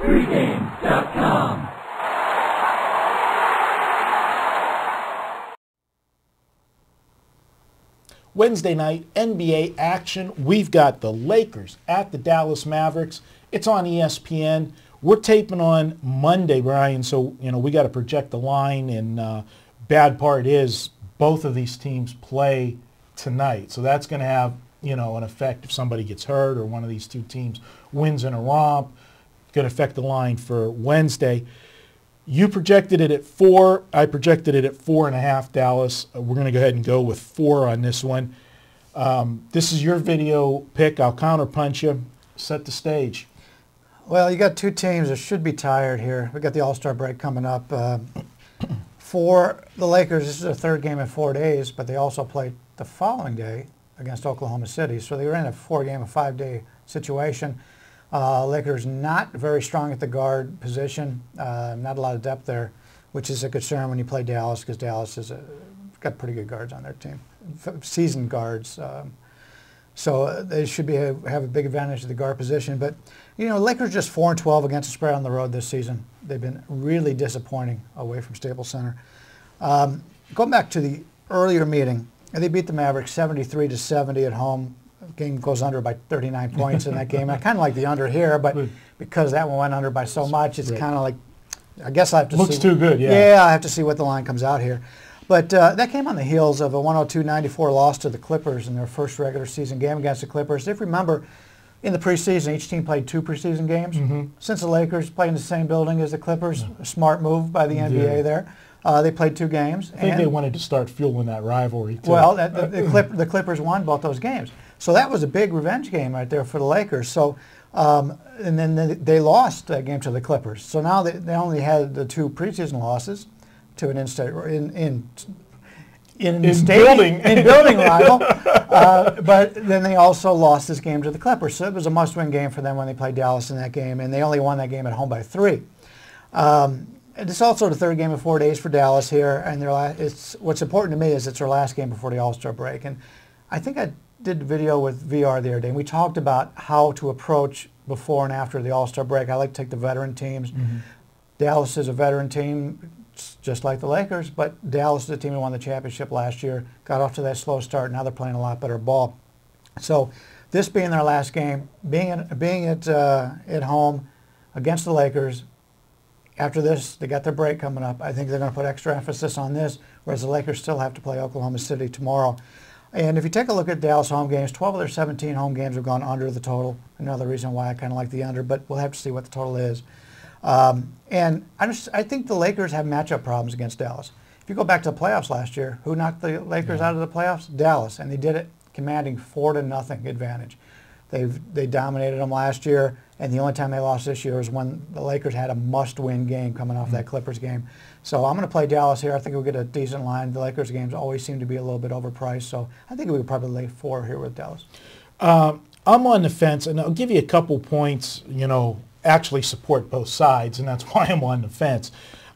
Pregame.com. Wednesday night NBA action. We've got the Lakers at the Dallas Mavericks. It's on ESPN. We're taping on Monday, Brian, so we got to project the line, and bad part is both of these teams play tonight. So that's going to have, an effect if somebody gets hurt or one of these two teams wins in a romp. It's going to affect the line for Wednesday. You projected it at 4. I projected it at 4.5, Dallas. We're going to go ahead and go with 4 on this one. This is your video pick. I'll counterpunch you. Set the stage. Well, you got two teams that should be tired here. We got the All-Star break coming up. For the Lakers, this is their third game in 4 days, but they also played the following day against Oklahoma City. So they were in a 4-game, a 5-day situation. Lakers not very strong at the guard position. Not a lot of depth there, which is a concern when you play Dallas, because Dallas has got pretty good guards on their team, seasoned guards. So they should have a big advantage of the guard position. But, Lakers just 4-12 against the spread on the road this season. They've been really disappointing away from Staples Center. Going back to the earlier meeting, they beat the Mavericks 73-70 at home. The game goes under by 39 points in that game. I kind of like the under here, but because that one went under by so much, it's kind of like, I guess I have to see. Looks too good, yeah. Yeah, I have to see what the line comes out here. But that came on the heels of a 102-94 loss to the Clippers in their first regular season game against the Clippers. If you remember, in the preseason, each team played 2 preseason games. Since the Lakers play in the same building as the Clippers, a smart move by the NBA there. They played 2 games. I think they wanted to start fueling that rivalry, too. Well, the Clippers won both those games. So that was a big revenge game right there for the Lakers. So, and then they lost that game to the Clippers. So now they only had the 2 preseason losses to an building rival. But then they also lost this game to the Clippers. So it was a must-win game for them when they played Dallas in that game, and they only won that game at home by 3. It's also the third game in 4 days for Dallas here, and what's important to me is it's their last game before the All-Star break. And I think I did a video with VR the other day, and we talked about how to approach before and after the All-Star break. I like to take the veteran teams. Dallas is a veteran team, just like the Lakers, but Dallas is a team that won the championship last year, got off to that slow start. Now they're playing a lot better ball. So this being their last game, being at home against the Lakers, after this, they got their break coming up. I think they're going to put extra emphasis on this, whereas the Lakers still have to play Oklahoma City tomorrow. And if you take a look at Dallas home games, 12 of their 17 home games have gone under the total. Another reason why I kind of like the under, but we'll have to see what the total is. And I think the Lakers have matchup problems against Dallas. If you go back to the playoffs last year, who knocked the Lakers out of the playoffs? Dallas, and they did it commanding 4-0 advantage. They dominated them last year, and the only time they lost this year was when the Lakers had a must-win game coming off that Clippers game. So I'm going to play Dallas here. I think we'll get a decent line. The Lakers games always seem to be a little bit overpriced, so I think we could probably lay 4 here with Dallas. I'm on the fence, and I'll give you a couple points, actually support both sides, and that's why I'm on the fence.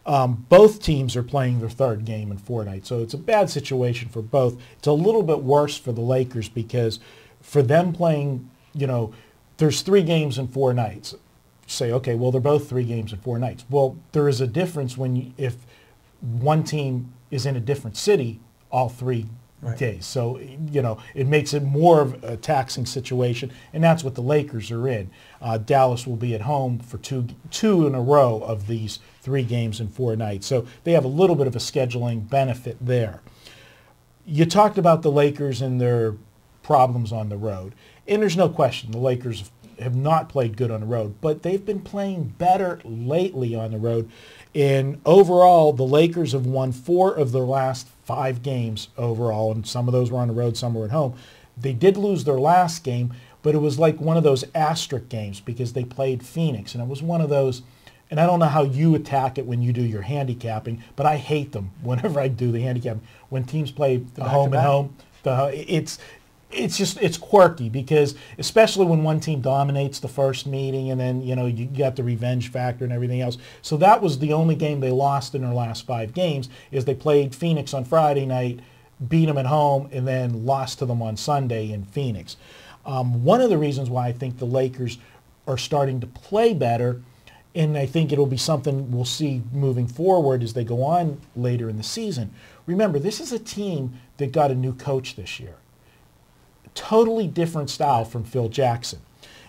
Both teams are playing their third game in 4 nights, so it's a bad situation for both. It's a little bit worse for the Lakers because for them playing, there's 3 games in 4 nights. You say, okay, well, they're both 3 games in 4 nights. Well, there is a difference if one team is in a different city all 3 days. So, it makes it more of a taxing situation, and that's what the Lakers are in. Dallas will be at home for two in a row of these 3 games in 4 nights. So they have a little bit of a scheduling benefit there. You talked about the Lakers and their problems on the road, and there's no question the Lakers have not played good on the road, but they've been playing better lately on the road. And overall, the Lakers have won 4 of their last 5 games overall, and some of those were on the road, some were at home. They did lose their last game, but it was like one of those asterisk games because they played Phoenix, and it was one of those, and I don't know how you attack it when you do your handicapping, but I hate them whenever I do the handicapping. When teams play home and home, it's quirky because especially when one team dominates the first meeting and then, you got the revenge factor and everything else. So that was the only game they lost in their last 5 games is they played Phoenix on Friday night, beat them at home, and then lost to them on Sunday in Phoenix. One of the reasons why I think the Lakers are starting to play better and I think it'll be something we'll see moving forward as they go on later in the season. Remember, this is a team that got a new coach this year. Totally different style from Phil Jackson.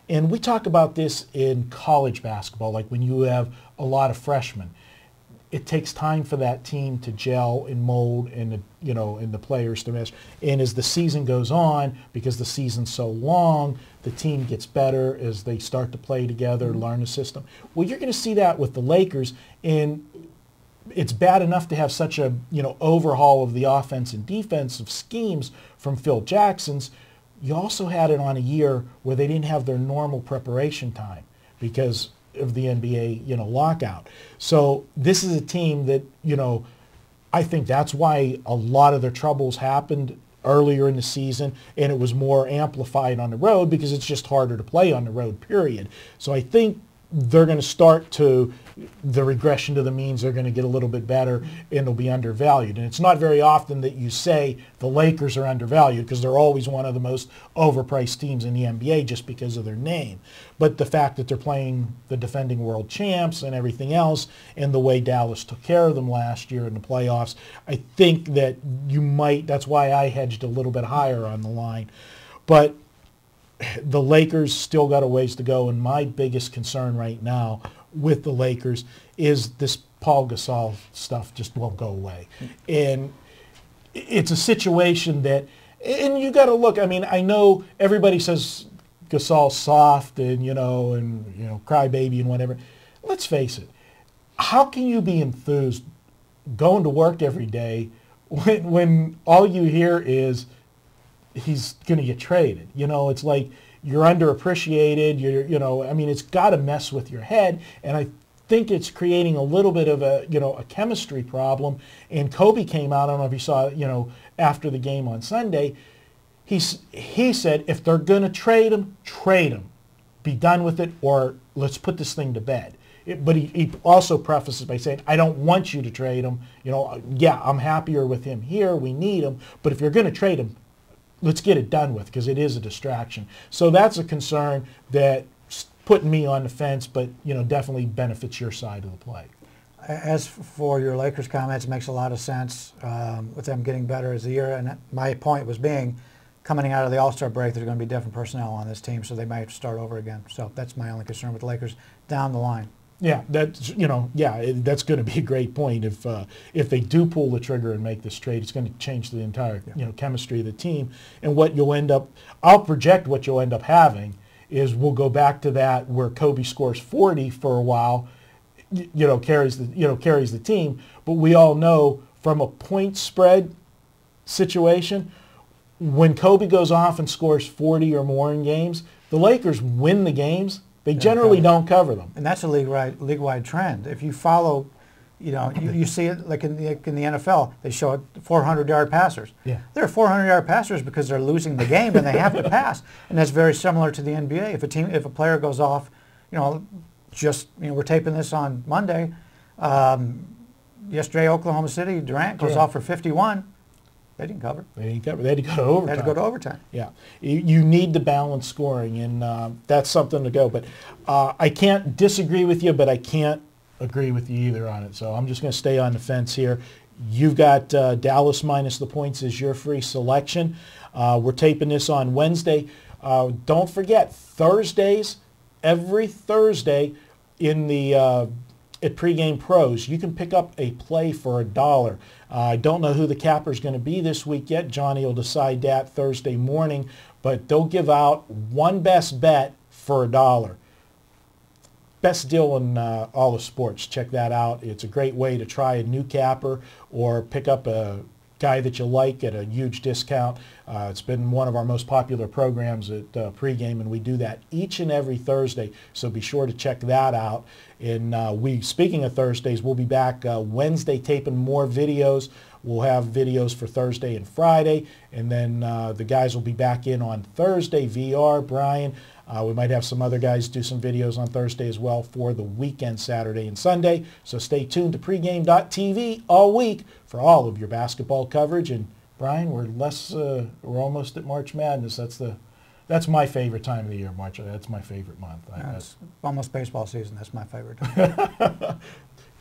And we talk about this in college basketball, like when you have a lot of freshmen. It takes time for that team to gel and mold and, and the players to mesh. And as the season goes on, because the season's so long, the team gets better as they start to play together, learn the system. Well, you're going to see that with the Lakers, and it's bad enough to have such a, overhaul of the offense and defensive schemes from Phil Jackson's. You also had it on a year where they didn't have their normal preparation time because of the NBA, lockout. So this is a team that, I think that's why a lot of their troubles happened earlier in the season, and it was more amplified on the road because it's just harder to play on the road, period. So I think they're going to start to, the regression to the means, they're going to get a little bit better, and they'll be undervalued. And it's not very often that you say the Lakers are undervalued because they're always one of the most overpriced teams in the NBA just because of their name. But the fact that they're playing the defending world champs and everything else, and the way Dallas took care of them last year in the playoffs, I think that that's why I hedged a little bit higher on the line. But the Lakers still got a ways to go, and my biggest concern right now with the Lakers is this Paul Gasol stuff just won't go away. And it's a situation that, and you got to look, I know everybody says Gasol's soft and, crybaby and whatever. Let's face it. How can you be enthused going to work every day when all you hear is he's going to get traded? It's like you're underappreciated. It's got to mess with your head. And I think it's creating a little bit of a chemistry problem. And Kobe came out, I don't know if you saw, after the game on Sunday, he said, if they're going to trade him, trade him. Be done with it, or let's put this thing to bed. But he also prefaces by saying, I don't want you to trade him. Yeah, I'm happier with him here. We need him. But if you're going to trade him, let's get it done with, because it is a distraction. So that's a concern that's putting me on the fence, but definitely benefits your side of the play. As for your Lakers comments, it makes a lot of sense with them getting better as the year. And my point was being, coming out of the All-Star break, there's going to be different personnel on this team, so they might have to start over again. So that's my only concern with the Lakers down the line. Yeah, that's that's going to be a great point. If they do pull the trigger and make this trade, it's going to change the entire chemistry of the team. And what you'll end up, I'll project what you'll end up having is we'll go back to that where Kobe scores 40 for a while, carries the team. But we all know from a point spread situation, when Kobe goes off and scores 40 or more in games, the Lakers win the games. They generally don't cover them. And that's a league-wide trend. If you follow, you see it like in the NFL, they show it 400-yard passers. Yeah. They're 400-yard passers because they're losing the game and they have to pass. And that's very similar to the NBA. If a player goes off, we're taping this on Monday. Yesterday, Oklahoma City, Durant goes off for 51. They didn't cover. They didn't cover. They had to go to overtime. They had to go to overtime. Yeah. You need the balanced scoring, and that's something to go. But I can't disagree with you, but I can't agree with you either on it. So I'm just going to stay on the fence here. You've got Dallas minus the points as your free selection. We're taping this on Wednesday. Don't forget, Thursdays, every Thursday in the at Pregame Pros, you can pick up a play for $1. I don't know who the capper is going to be this week yet. Johnny will decide that Thursday morning, but they'll give out one best bet for $1. Best deal in all of sports. Check that out. It's a great way to try a new capper or pick up a guy that you like at a huge discount. It's been one of our most popular programs at Pregame, and we do that each and every Thursday, so be sure to check that out. And speaking of Thursdays, we'll be back Wednesday taping more videos. We'll have videos for Thursday and Friday, and then the guys will be back in on Thursday, VR, Brian. We might have some other guys do some videos on Thursday as well for the weekend, Saturday and Sunday. So stay tuned to pregame.tv all week for all of your basketball coverage. And Brian, we're almost at March Madness. That's the That's my favorite time of the year, March. That's my favorite month. It's almost baseball season. That's my favorite time.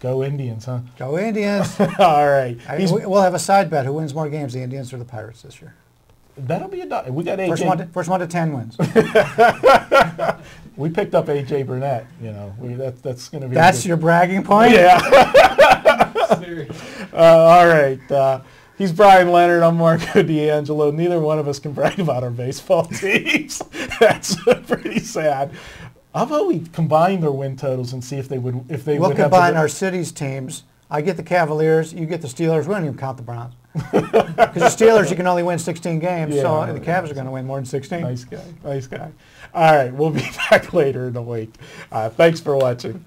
Go Indians, huh? Go Indians. All right. We'll have a side bet. Who wins more games, the Indians or the Pirates this year? That'll be we got AJ. First one to 10 wins. We picked up AJ Burnett. You know, that's going to be. That's your bragging point? Yeah. All right. He's Brian Leonard. I'm Marco D'Angelo. Neither one of us can brag about our baseball teams. That's pretty sad. How about we combine their win totals and see if they would We'll combine our city's teams. I get the Cavaliers. You get the Steelers. We don't even count the Browns. Because the Steelers, you can only win 16 games, so the Cavs are going to win more than 16. Nice guy. Nice guy. All right. We'll be back later in the week. Thanks for watching.